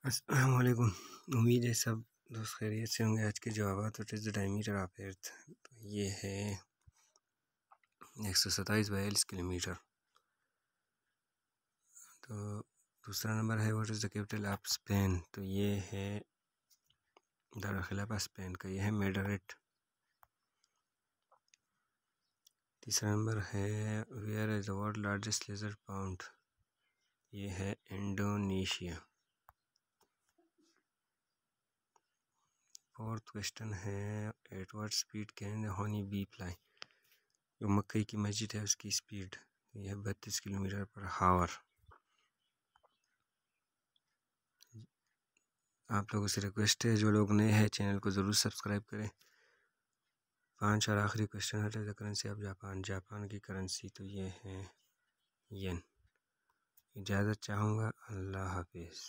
अस्सलाम वालेकुम। उम्मीद है सब दोस्त खैरियत से होंगे। आज के जवाब what is the diameter of earth. तो ये है 127/42 किलोमीटर। तो दूसरा नंबर है what is the capital of Spain. तो ये है दारखिलाफ़ स्पेन का, ये है मैड्रिड। तीसरा नंबर है where is the world largest leisure pound. ये है इंडोनेशिया। फोर्थ क्वेश्चन है at what speed can honey bee fly. जो मक्के की मस्जिद है उसकी स्पीड यह है 32 किलोमीटर पर हावर। आप लोगों से रिक्वेस्ट है, जो लोग नए हैं चैनल को ज़रूर सब्सक्राइब करें। 5 और आखिरी क्वेश्चन है करेंसी ऑफ जापान। जापान की करेंसी तो ये है येन। इजाज़त चाहूँगा। अल्लाह हाफिज़।